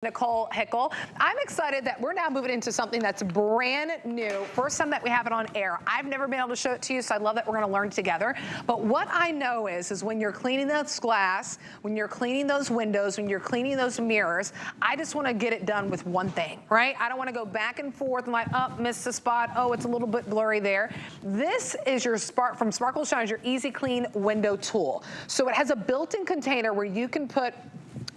Nicole Hickel. I'm excited that we're now moving into something that's brand new. First time that we have it on air. I've never been able to show it to you, so I love that we're going to learn together. But what I know is when you're cleaning this glass, when you're cleaning those windows, when you're cleaning those mirrors, I just want to get it done with one thing, right? I don't want to go back and forth and like, oh, missed a spot. Oh, it's a little bit blurry there. This is your from Sparkle Shine, your Easy Clean window tool. So it has a built-in container where you can put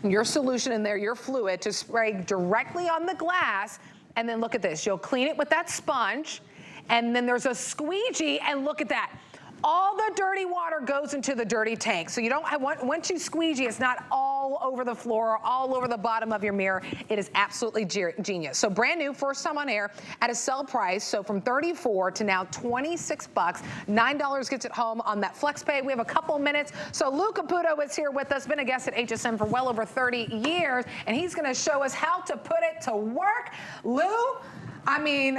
your solution in there, your fluid, to spray directly on the glass, and then look at this. You'll clean it with that sponge, and then there's a squeegee, and look at that. All the dirty water goes into the dirty tank. So you don't have, once you squeegee, it's not all over the floor, all over the bottom of your mirror. It is absolutely genius. So brand new, first time on air, at a sell price. So from $34 to now $26. $9 gets it home on that flex pay. We have a couple minutes. So Lou Caputo is here with us, been a guest at HSN for well over 30 years, and he's gonna show us how to put it to work. Lou, I mean,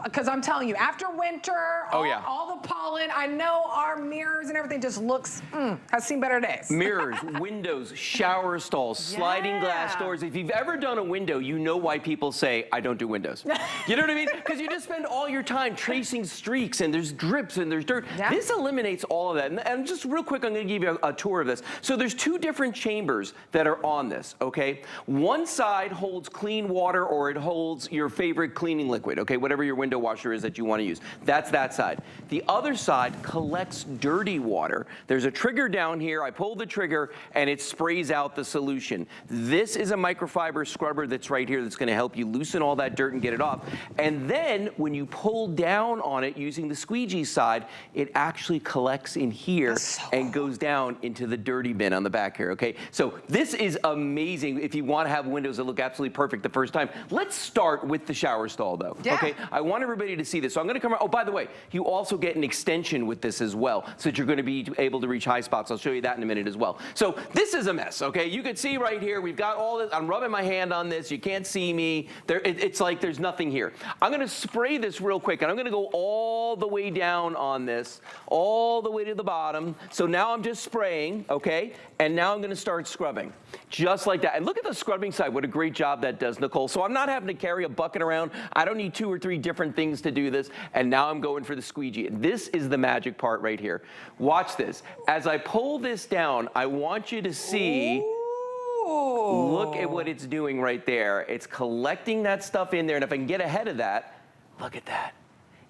because I'm telling you, after winter, all the pollen, I know our mirrors and everything just looks, has seen better days. Mirrors, windows, shower stalls, sliding glass doors. If you've ever done a window, you know why people say, I don't do windows. You know what I mean? Because you just spend all your time tracing streaks, and there's drips, and there's dirt. This eliminates all of that. And just real quick, I'm going to give you a tour of this. So there's two different chambers that are on this, okay? One side holds clean water, or it holds your favorite cleaning liquid, okay, whatever your window washer is that you want to use. That's that side. The other side collects dirty water. There's a trigger down here. I pull the trigger and it sprays out the solution. This is a microfiber scrubber that's right here that's going to help you loosen all that dirt and get it off. And then when you pull down on it using the squeegee side, it actually collects in here and goes down into the dirty bin on the back here, okay? So this is amazing if you want to have windows that look absolutely perfect the first time. Let's start with the shower stall though. Okay, I want everybody to see this. So I'm gonna come around. Oh, by the way, you also get an extension with this as well, so that you're gonna be able to reach high spots. I'll show you that in a minute as well. So this is a mess, okay? You can see right here, we've got all this. I'm rubbing my hand on this. You can't see me. It's like there's nothing here. I'm gonna spray this real quick, and I'm gonna go all the way down on this, all the way to the bottom. So now I'm just spraying, okay? And now I'm gonna start scrubbing, just like that. And look at the scrubbing side, what a great job that does, Nicole. So I'm not having to carry a bucket around. I don't need 2 or 3 different things to do this. And now I'm going for the squeegee. This is the magic part right here. Watch this. As I pull this down, I want you to see, look at what it's doing right there. It's collecting that stuff in there. And if I can get ahead of that, look at that.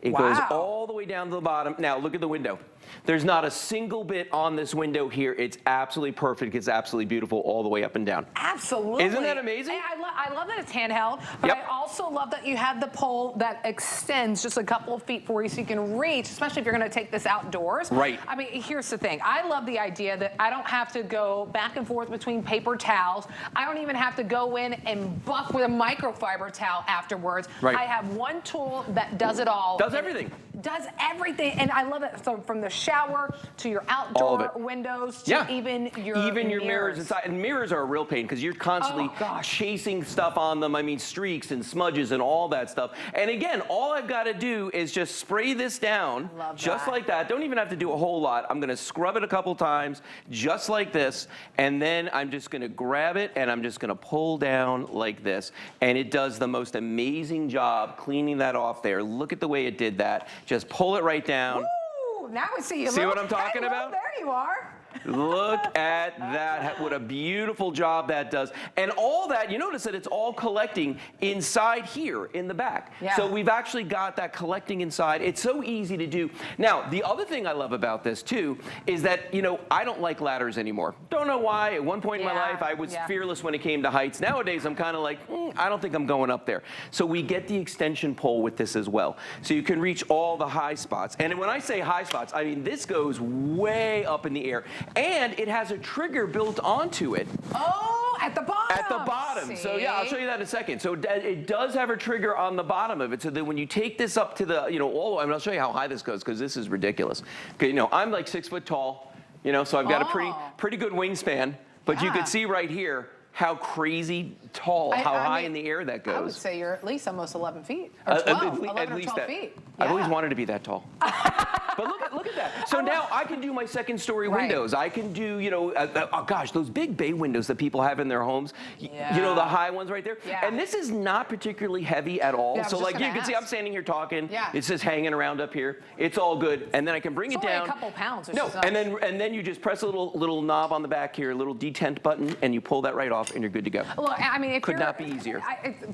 It goes all the way down to the bottom. Now look at the window. There's not a single bit on this window here. It's absolutely perfect. It's absolutely beautiful all the way up and down. Absolutely. Isn't that amazing? Hey, I love that it's handheld, but I also love that you have the pole that extends just a couple of feet for you so you can reach, especially if you're going to take this outdoors. Right. I mean, here's the thing. I love the idea that I don't have to go back and forth between paper towels. I don't even have to go in and buff with a microfiber towel afterwards. Right. I have one tool that does it all. Does everything. Does everything, and I love it. So from the shower to your outdoor windows to even your mirrors inside. And mirrors are a real pain because you're constantly chasing stuff on them. I mean, streaks and smudges and all that stuff. And again, all I've got to do is just spray this down, just like that. Don't even have to do a whole lot. I'm going to scrub it a couple times, just like this, and then I'm just going to grab it and I'm just going to pull down like this, and it does the most amazing job cleaning that off there. Look at the way it did that. Just pull it right down. Woo! Now we see you. See what I'm talking about? There you are. Look at that. What a beautiful job that does. And all that, you notice that it's all collecting inside here in the back. So we've actually got that collecting inside. It's so easy to do. Now, the other thing I love about this too is that, you know, I don't like ladders anymore. Don't know why. At one point in my life, I was fearless when it came to heights. Nowadays, I'm kind of like, I don't think I'm going up there. So we get the extension pole with this as well. So you can reach all the high spots. And when I say high spots, I mean this goes way up in the air. And it has a trigger built onto it. Oh, at the bottom. At the bottom. So yeah, I'll show you that in a second. So it does have a trigger on the bottom of it, so that when you take this up to the, you know, I mean, I'll show you how high this goes because this is ridiculous. Okay, you know, I'm like 6 foot tall, you know, so I've got a pretty good wingspan. But you can see right here how crazy tall, how high in the air that goes. I would say you're at least almost 11 feet, or 12, 11 or 12 feet. I've always wanted to be that tall. But look at that. So now I can do my second story windows. I can do, you know, oh gosh, those big bay windows that people have in their homes. You know, the high ones right there. And this is not particularly heavy at all. So like you can see I'm standing here talking. It's just hanging around up here. It's all good. And then I can bring it down. A couple pounds. No, and then you just press a little knob on the back here, a little detent button, and you pull that right off, and you're good to go. Look, I mean, could not be easier.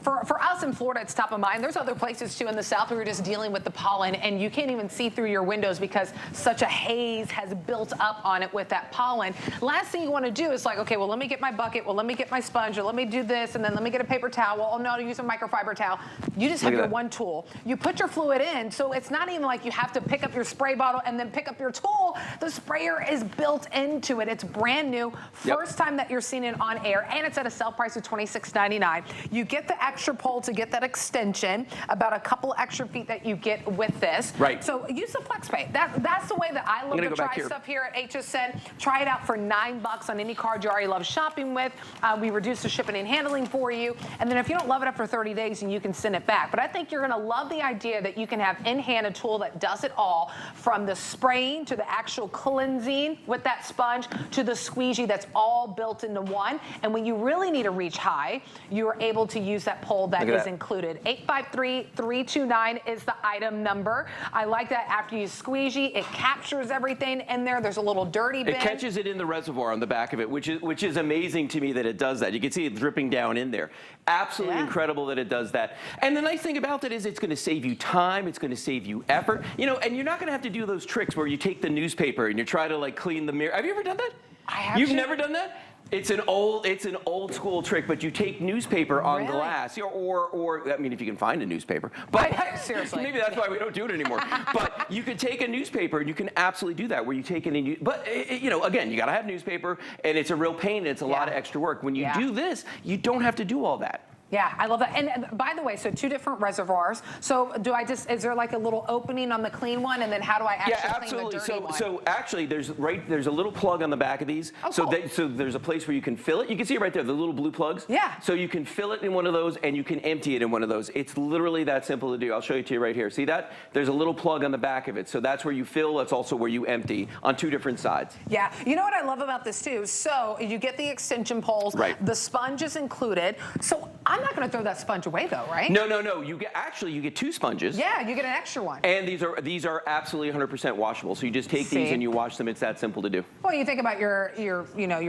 For us in Florida, it's top of mind. There's other places too in the South where you're just dealing with the pollen, and you can't even see through your windows because such a haze has built up on it with that pollen. Last thing you want to do is like, okay, well, let me get my bucket, well, let me get my sponge, or let me do this, and then let me get a paper towel. Well, oh no, I'll use a microfiber towel. You just have your one tool. You put your fluid in, so it's not even like you have to pick up your spray bottle and then pick up your tool. The sprayer is built into it. It's brand new. First time that you're seeing it on air, and it's at a sale price of $26.99. You get the extra pole to get that extension, about a couple extra feet that you get with this. So use the FlexPay. That's the way that I love to try stuff here at HSN. Try it out for $9 on any card you already love shopping with. We reduce the shipping and handling for you. And then if you don't love it after 30 days, and you can send it back. But I think you're going to love the idea that you can have in hand a tool that does it all, from the spraying to the actual cleansing with that sponge to the squeegee. That's all built into one. And when you really need to reach high, you are able to use that pole that is included. 853-329 is the item number. I like that after you squeegee, it captures everything in there. There's a little dirty bin. It catches it in the reservoir on the back of it, which is amazing to me that it does that. You can see it dripping down in there. Absolutely incredible that it does that. And the nice thing about it is it's going to save you time. It's going to save you effort. You know, and you're not going to have to do those tricks where you take the newspaper and you try to like clean the mirror. Have you ever done that? I have. You've never done that? It's an old school trick, but you take newspaper on glass, or I mean, if you can find a newspaper. But seriously, maybe that's why we don't do it anymore. But you could take a newspaper, and you can absolutely do that, where you take it and but you know, again, you got to have newspaper, and it's a real pain, and it's a lot of extra work. When you do this, you don't have to do all that. Yeah, I love that. And by the way, so 2 different reservoirs. So is there like a little opening on the clean one, and then how do I actually clean the dirty one? So actually, there's a little plug on the back of these. So there's a place where you can fill it. You can see it right there, the little blue plugs. Yeah. So you can fill it in one of those, and you can empty it in one of those. It's literally that simple to do. I'll show it to you right here. See that? There's a little plug on the back of it. So that's where you fill. That's also where you empty on 2 different sides. Yeah. You know what I love about this too? So you get the extension poles. The sponge is included. So I'm not going to throw that sponge away though, right? No. You get 2 sponges. Yeah, you get an extra one. And these are absolutely 100% washable. So you just take these and you wash them. It's that simple to do. Well, you think about your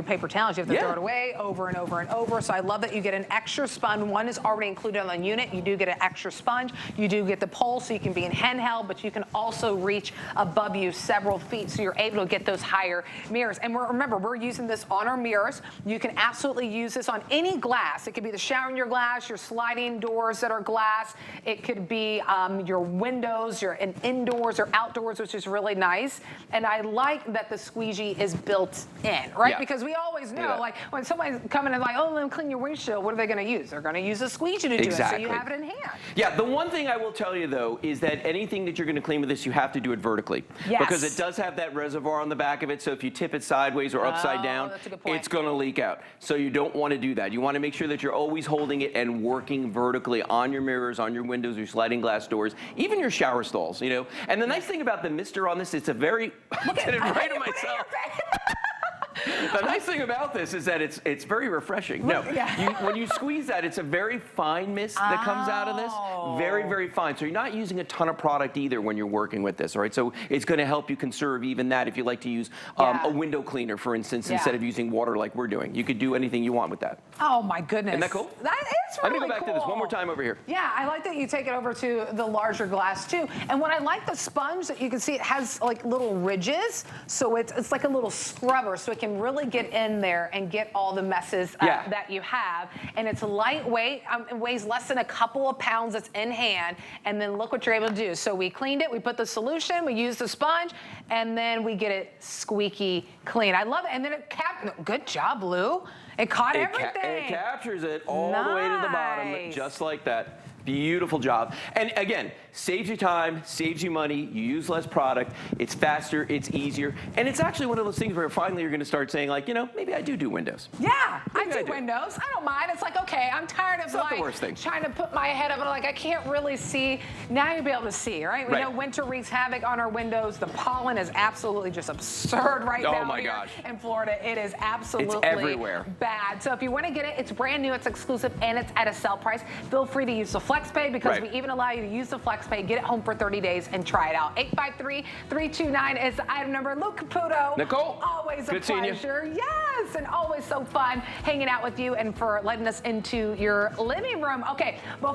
paper towels. You have to throw it away over and over and over. So I love that you get an extra sponge. One is already included on the unit. You do get an extra sponge. You do get the pole, so you can be in handheld, but you can also reach above you several feet, so you're able to get those higher mirrors. And remember, we're using this on our mirrors. You can absolutely use this on any glass. It could be the shower in your glass, your sliding doors that are glass. It could be your windows, your indoors or outdoors, which is really nice. And I like that the squeegee is built in, right? Because we always know, like when somebody's coming and like, oh, let them clean your windshield, what are they going to use? They're going to use a squeegee to do it, so you have it in hand. Yeah, the one thing I will tell you though is that anything that you're going to clean with this, you have to do it vertically. Because it does have that reservoir on the back of it, so if you tip it sideways or upside down, it's going to leak out. So you don't want to do that. You want to make sure that you're always holding it and working vertically on your mirrors, on your windows, your sliding glass doors, even your shower stalls, you know. And the nice thing about the mister on this, it's a very, look at it right on myself. The nice thing about this is that it's very refreshing. No, when you squeeze that, it's a very fine mist that comes out of this. Very, very fine. So you're not using a ton of product either when you're working with this, all right? So it's going to help you conserve even that if you like to use a window cleaner, for instance, instead of using water like we're doing. You could do anything you want with that. Oh, my goodness. Isn't that cool? That is really cool. Let me go back to this one more time over here. Yeah, I like that you take it over to the larger glass, too. And what I like the sponge, that you can see it has like little ridges, so it's like a little scrubber, so it can really get in there and get all the messes that you have. And it's lightweight. It weighs less than a couple of pounds. It's in hand. And then look what you're able to do. So we cleaned it. We put the solution. We used the sponge. And then we get it squeaky clean. I love it. And then it good job, Lou. It caught everything. It captures it all the way to the bottom, just like that. Beautiful job. And again, saves you time, saves you money, you use less product, it's faster, it's easier, and it's actually one of those things where finally you're gonna start saying like, you know, maybe I do Windows. Yeah, Maybe I do Windows. I don't mind. It's like, okay, I'm tired of not the worst thing. trying to put my head up and like I can't really see. Now you'll be able to see, right? We know winter wreaks havoc on our windows. The pollen is absolutely just absurd right now. Oh my here gosh. in Florida. It is absolutely everywhere. bad. So if you want to get it, it's brand new, it's exclusive, and it's at a sale price. Feel free to use the FlexPay because we even allow you to use the FlexPay, get it home for 30 days, and try it out. 853-329 is the item number. Luke Caputo. Nicole. Always Good a seeing you. pleasure. Yes, and always so fun hanging out with you and for letting us into your living room. Okay, well.